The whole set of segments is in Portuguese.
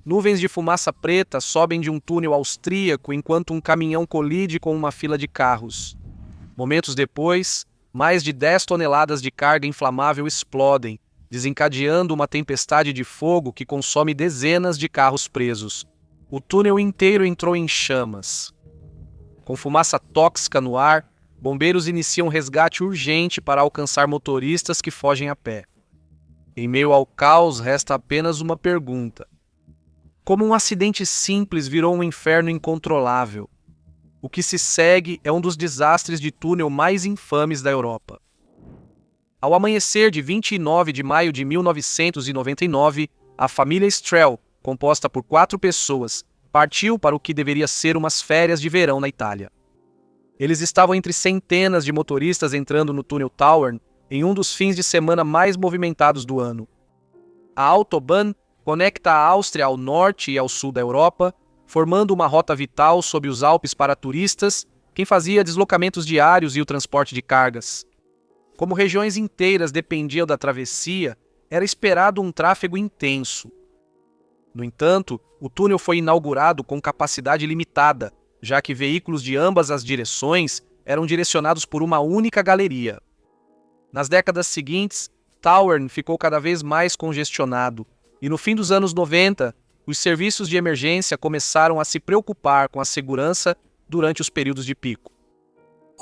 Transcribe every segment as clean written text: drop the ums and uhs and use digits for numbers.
Nuvens de fumaça preta sobem de um túnel austríaco enquanto um caminhão colide com uma fila de carros. Momentos depois, mais de 10 toneladas de carga inflamável explodem, desencadeando uma tempestade de fogo que consome dezenas de carros presos. O túnel inteiro entrou em chamas. Com fumaça tóxica no ar, bombeiros iniciam um resgate urgente para alcançar motoristas que fogem a pé. Em meio ao caos, resta apenas uma pergunta: como um acidente simples virou um inferno incontrolável? O que se segue é um dos desastres de túnel mais infames da Europa. Ao amanhecer de 29 de maio de 1999, a família Strel, composta por 4 pessoas, partiu para o que deveria ser umas férias de verão na Itália. Eles estavam entre centenas de motoristas entrando no túnel Tauern em um dos fins de semana mais movimentados do ano. A Autobahn conecta a Áustria ao norte e ao sul da Europa, formando uma rota vital sob os Alpes para turistas, quem fazia deslocamentos diários e o transporte de cargas. Como regiões inteiras dependiam da travessia, era esperado um tráfego intenso. No entanto, o túnel foi inaugurado com capacidade limitada, já que veículos de ambas as direções eram direcionados por uma única galeria. Nas décadas seguintes, Tauern ficou cada vez mais congestionado, e no fim dos anos 90, os serviços de emergência começaram a se preocupar com a segurança durante os períodos de pico.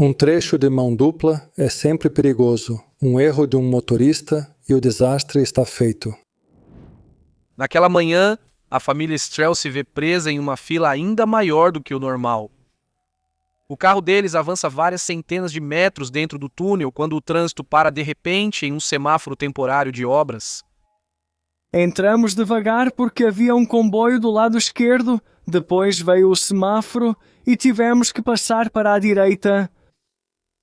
Um trecho de mão dupla é sempre perigoso. Um erro de um motorista e o desastre está feito. Naquela manhã, a família Strel se vê presa em uma fila ainda maior do que o normal. O carro deles avança várias centenas de metros dentro do túnel quando o trânsito para de repente em um semáforo temporário de obras. Entramos devagar porque havia um comboio do lado esquerdo, depois veio o semáforo e tivemos que passar para a direita.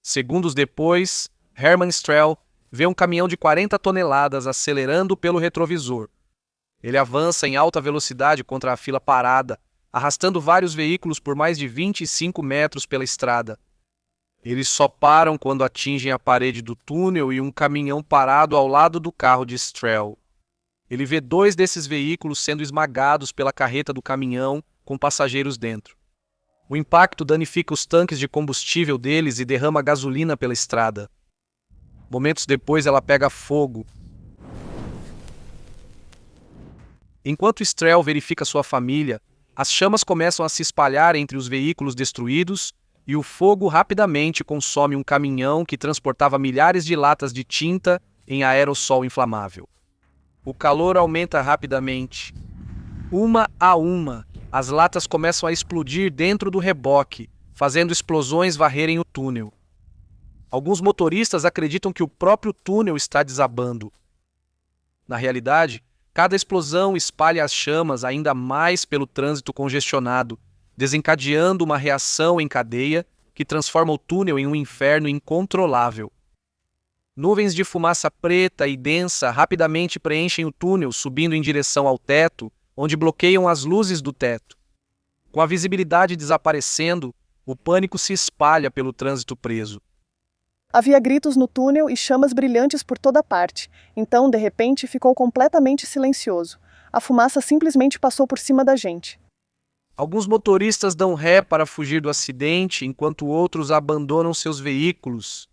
Segundos depois, Hermann Strel vê um caminhão de 40 toneladas acelerando pelo retrovisor. Ele avança em alta velocidade contra a fila parada, arrastando vários veículos por mais de 25 metros pela estrada. Eles só param quando atingem a parede do túnel e um caminhão parado ao lado do carro de Strel. Ele vê 2 desses veículos sendo esmagados pela carreta do caminhão, com passageiros dentro. O impacto danifica os tanques de combustível deles e derrama gasolina pela estrada. Momentos depois, ela pega fogo. Enquanto Strel verifica sua família, as chamas começam a se espalhar entre os veículos destruídos e o fogo rapidamente consome um caminhão que transportava milhares de latas de tinta em aerossol inflamável. O calor aumenta rapidamente. Uma a uma, as latas começam a explodir dentro do reboque, fazendo explosões varrerem o túnel. Alguns motoristas acreditam que o próprio túnel está desabando. Na realidade, cada explosão espalha as chamas ainda mais pelo trânsito congestionado, desencadeando uma reação em cadeia que transforma o túnel em um inferno incontrolável. Nuvens de fumaça preta e densa rapidamente preenchem o túnel, subindo em direção ao teto, onde bloqueiam as luzes do teto. Com a visibilidade desaparecendo, o pânico se espalha pelo trânsito preso. Havia gritos no túnel e chamas brilhantes por toda parte. Então, de repente, ficou completamente silencioso. A fumaça simplesmente passou por cima da gente. Alguns motoristas dão ré para fugir do acidente, enquanto outros abandonam seus veículos.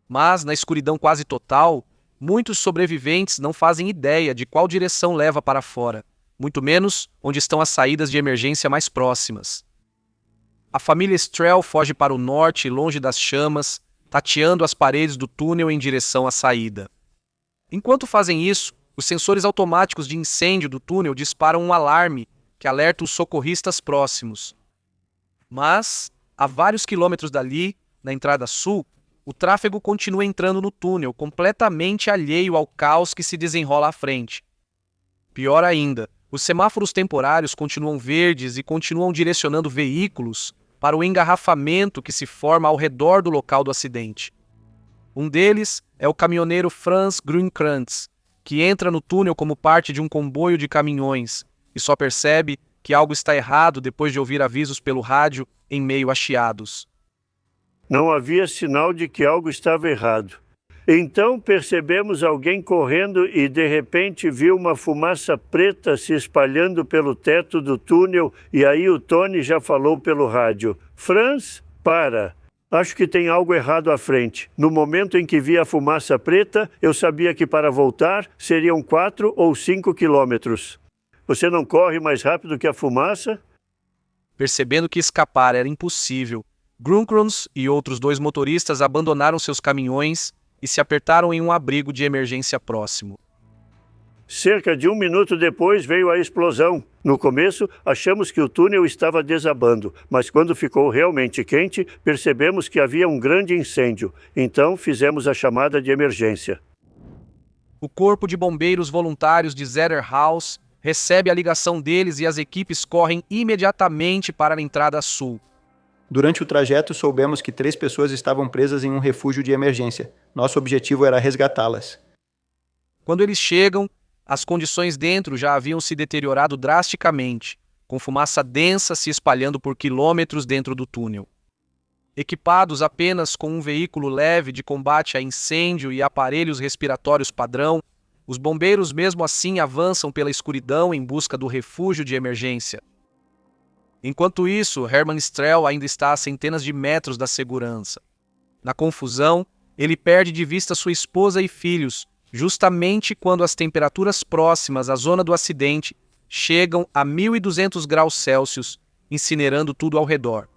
Mas, na escuridão quase total, muitos sobreviventes não fazem ideia de qual direção leva para fora, muito menos onde estão as saídas de emergência mais próximas. A família Strel foge para o norte, longe das chamas, tateando as paredes do túnel em direção à saída. Enquanto fazem isso, os sensores automáticos de incêndio do túnel disparam um alarme que alerta os socorristas próximos. Mas, a vários quilômetros dali, na entrada sul, o tráfego continua entrando no túnel, completamente alheio ao caos que se desenrola à frente. Pior ainda, os semáforos temporários continuam verdes e continuam direcionando veículos para o engarrafamento que se forma ao redor do local do acidente. Um deles é o caminhoneiro Franz Grünkrantz, que entra no túnel como parte de um comboio de caminhões e só percebe que algo está errado depois de ouvir avisos pelo rádio em meio a chiados. Não havia sinal de que algo estava errado. Então percebemos alguém correndo e de repente viu uma fumaça preta se espalhando pelo teto do túnel e aí o Tony já falou pelo rádio: Franz, para! Acho que tem algo errado à frente. No momento em que vi a fumaça preta, eu sabia que para voltar seriam 4 ou 5 quilômetros. Você não corre mais rápido que a fumaça? Percebendo que escapar era impossível, Grunkruns e outros 2 motoristas abandonaram seus caminhões e se apertaram em um abrigo de emergência próximo. Cerca de 1 minuto depois veio a explosão. No começo, achamos que o túnel estava desabando, mas quando ficou realmente quente, percebemos que havia um grande incêndio. Então, fizemos a chamada de emergência. O Corpo de Bombeiros Voluntários de Zetterhaus recebe a ligação deles e as equipes correm imediatamente para a entrada sul. Durante o trajeto, soubemos que 3 pessoas estavam presas em um refúgio de emergência. Nosso objetivo era resgatá-las. Quando eles chegam, as condições dentro já haviam se deteriorado drasticamente, com fumaça densa se espalhando por quilômetros dentro do túnel. Equipados apenas com um veículo leve de combate a incêndio e aparelhos respiratórios padrão, os bombeiros mesmo assim avançam pela escuridão em busca do refúgio de emergência. Enquanto isso, Hermann Strel ainda está a centenas de metros da segurança. Na confusão, ele perde de vista sua esposa e filhos, justamente quando as temperaturas próximas à zona do acidente chegam a 1.200 graus Celsius, incinerando tudo ao redor.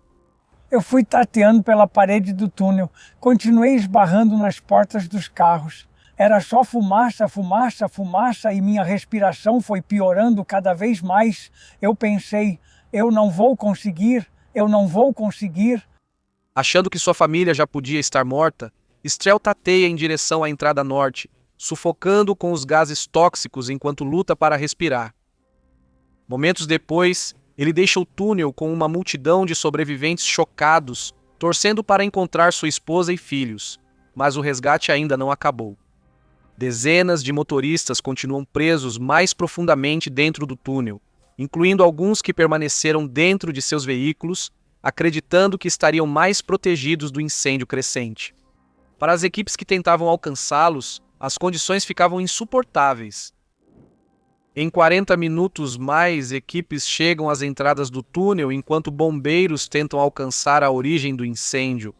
Eu fui tateando pela parede do túnel, continuei esbarrando nas portas dos carros. Era só fumaça, fumaça, fumaça e minha respiração foi piorando cada vez mais. Eu pensei, eu não vou conseguir, eu não vou conseguir. Achando que sua família já podia estar morta, Strel tateia em direção à entrada norte, sufocando com os gases tóxicos enquanto luta para respirar. Momentos depois, ele deixa o túnel com uma multidão de sobreviventes chocados, torcendo para encontrar sua esposa e filhos, mas o resgate ainda não acabou. Dezenas de motoristas continuam presos mais profundamente dentro do túnel, incluindo alguns que permaneceram dentro de seus veículos, acreditando que estariam mais protegidos do incêndio crescente. Para as equipes que tentavam alcançá-los, as condições ficavam insuportáveis. Em 40 minutos mais, equipes chegam às entradas do túnel enquanto bombeiros tentam alcançar a origem do incêndio.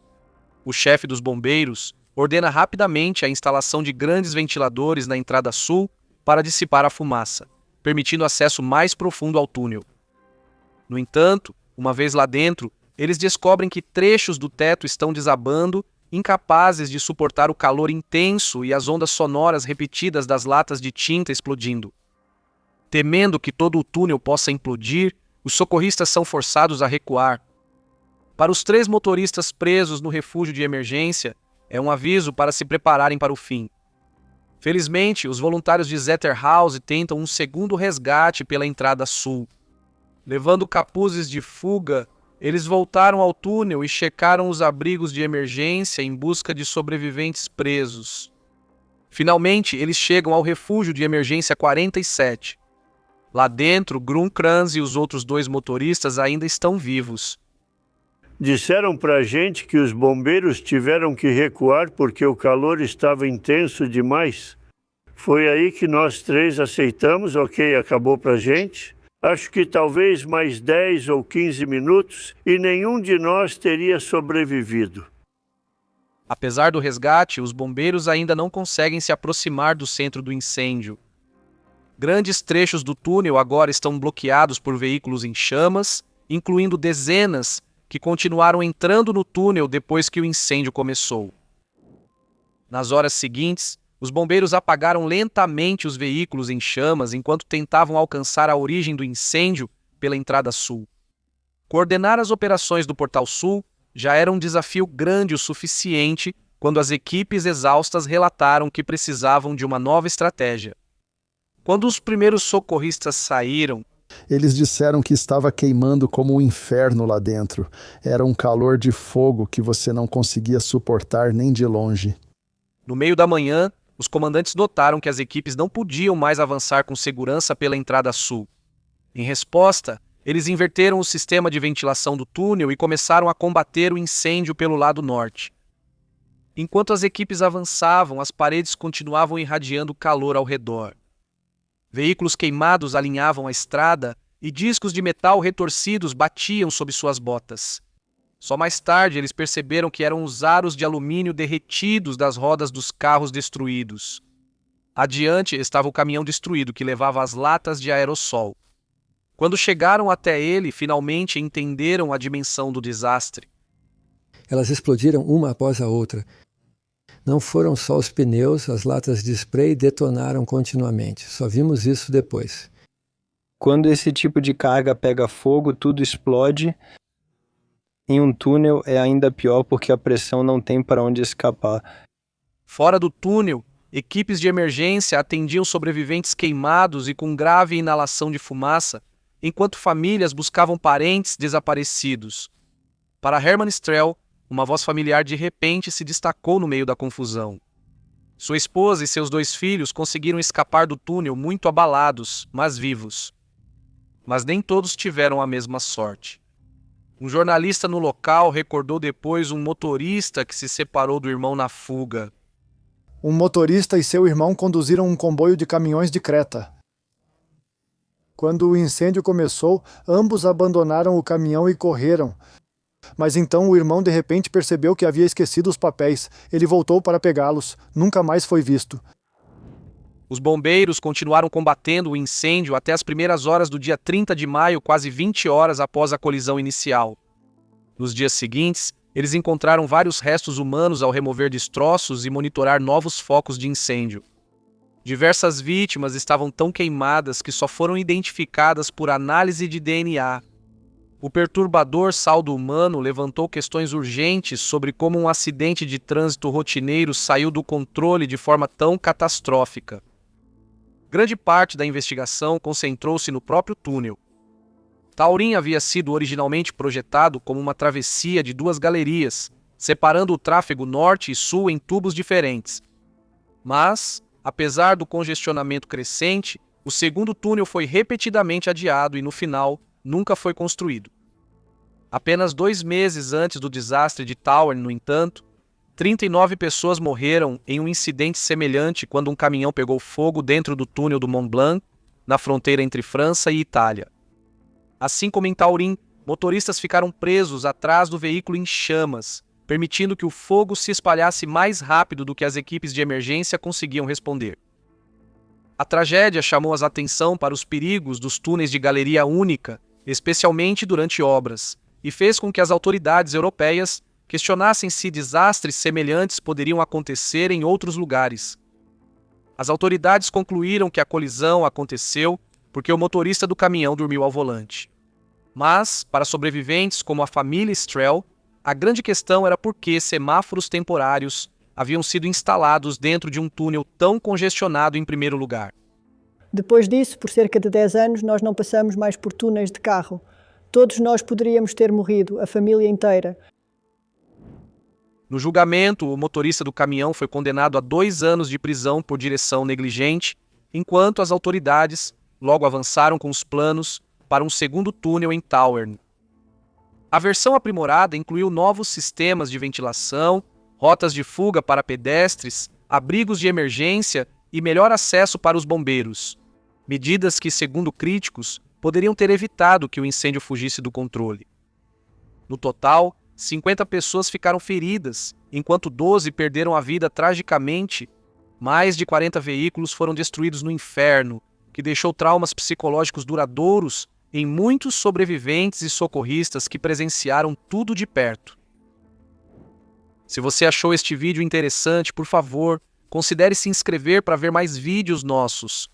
O chefe dos bombeiros ordena rapidamente a instalação de grandes ventiladores na entrada sul para dissipar a fumaça, permitindo acesso mais profundo ao túnel. No entanto, uma vez lá dentro, eles descobrem que trechos do teto estão desabando, incapazes de suportar o calor intenso e as ondas sonoras repetidas das latas de tinta explodindo. Temendo que todo o túnel possa implodir, os socorristas são forçados a recuar. Para os 3 motoristas presos no refúgio de emergência, é um aviso para se prepararem para o fim. Felizmente, os voluntários de Zetterhaus tentam um segundo resgate pela entrada sul. Levando capuzes de fuga, eles voltaram ao túnel e checaram os abrigos de emergência em busca de sobreviventes presos. Finalmente, eles chegam ao refúgio de emergência 47. Lá dentro, Grunkranz e os outros 2 motoristas ainda estão vivos. Disseram pra gente que os bombeiros tiveram que recuar porque o calor estava intenso demais. Foi aí que nós 3 aceitamos, ok, acabou pra gente. Acho que talvez mais 10 ou 15 minutos e nenhum de nós teria sobrevivido. Apesar do resgate, os bombeiros ainda não conseguem se aproximar do centro do incêndio. Grandes trechos do túnel agora estão bloqueados por veículos em chamas, incluindo dezenas que continuaram entrando no túnel depois que o incêndio começou. Nas horas seguintes, os bombeiros apagaram lentamente os veículos em chamas enquanto tentavam alcançar a origem do incêndio pela entrada sul. Coordenar as operações do Portal Sul já era um desafio grande o suficiente quando as equipes exaustas relataram que precisavam de uma nova estratégia. Quando os primeiros socorristas saíram, eles disseram que estava queimando como um inferno lá dentro. Era um calor de fogo que você não conseguia suportar nem de longe. No meio da manhã, os comandantes notaram que as equipes não podiam mais avançar com segurança pela entrada sul. Em resposta, eles inverteram o sistema de ventilação do túnel e começaram a combater o incêndio pelo lado norte. Enquanto as equipes avançavam, as paredes continuavam irradiando calor ao redor. Veículos queimados alinhavam a estrada e discos de metal retorcidos batiam sob suas botas. Só mais tarde eles perceberam que eram os aros de alumínio derretidos das rodas dos carros destruídos. Adiante estava o caminhão destruído que levava as latas de aerossol. Quando chegaram até ele, finalmente entenderam a dimensão do desastre. Elas explodiram uma após a outra. Não foram só os pneus, as latas de spray detonaram continuamente. Só vimos isso depois. Quando esse tipo de carga pega fogo, tudo explode. Em um túnel é ainda pior porque a pressão não tem para onde escapar. Fora do túnel, equipes de emergência atendiam sobreviventes queimados e com grave inalação de fumaça, enquanto famílias buscavam parentes desaparecidos. Para Herman Strel, uma voz familiar de repente se destacou no meio da confusão. Sua esposa e seus 2 filhos conseguiram escapar do túnel muito abalados, mas vivos. Mas nem todos tiveram a mesma sorte. Um jornalista no local recordou depois um motorista que se separou do irmão na fuga. Um motorista e seu irmão conduziram um comboio de caminhões de Creta. Quando o incêndio começou, ambos abandonaram o caminhão e correram. Mas então o irmão de repente percebeu que havia esquecido os papéis. Ele voltou para pegá-los. Nunca mais foi visto. Os bombeiros continuaram combatendo o incêndio até as primeiras horas do dia 30 de maio, quase 20 horas após a colisão inicial. Nos dias seguintes, eles encontraram vários restos humanos ao remover destroços e monitorar novos focos de incêndio. Diversas vítimas estavam tão queimadas que só foram identificadas por análise de DNA. O perturbador saldo humano levantou questões urgentes sobre como um acidente de trânsito rotineiro saiu do controle de forma tão catastrófica. Grande parte da investigação concentrou-se no próprio túnel. Taurin havia sido originalmente projetado como uma travessia de 2 galerias, separando o tráfego norte e sul em tubos diferentes. Mas, apesar do congestionamento crescente, o segundo túnel foi repetidamente adiado e, no final, nunca foi construído. Apenas 2 meses antes do desastre de Tauern, no entanto, 39 pessoas morreram em um incidente semelhante quando um caminhão pegou fogo dentro do túnel do Mont Blanc, na fronteira entre França e Itália. Assim como em Taurin, motoristas ficaram presos atrás do veículo em chamas, permitindo que o fogo se espalhasse mais rápido do que as equipes de emergência conseguiam responder. A tragédia chamou a atenção para os perigos dos túneis de galeria única, especialmente durante obras, e fez com que as autoridades europeias questionassem se desastres semelhantes poderiam acontecer em outros lugares. As autoridades concluíram que a colisão aconteceu porque o motorista do caminhão dormiu ao volante. Mas, para sobreviventes como a família Strel, a grande questão era por que semáforos temporários haviam sido instalados dentro de um túnel tão congestionado em primeiro lugar. Depois disso, por cerca de 10 anos, nós não passamos mais por túneis de carro. Todos nós poderíamos ter morrido, a família inteira. No julgamento, o motorista do caminhão foi condenado a 2 anos de prisão por direção negligente, enquanto as autoridades logo avançaram com os planos para um segundo túnel em Tauern. A versão aprimorada incluiu novos sistemas de ventilação, rotas de fuga para pedestres, abrigos de emergência e melhor acesso para os bombeiros. Medidas que, segundo críticos, poderiam ter evitado que o incêndio fugisse do controle. No total, 50 pessoas ficaram feridas, enquanto 12 perderam a vida tragicamente. Mais de 40 veículos foram destruídos no inferno, que deixou traumas psicológicos duradouros em muitos sobreviventes e socorristas que presenciaram tudo de perto. Se você achou este vídeo interessante, por favor, considere se inscrever para ver mais vídeos nossos.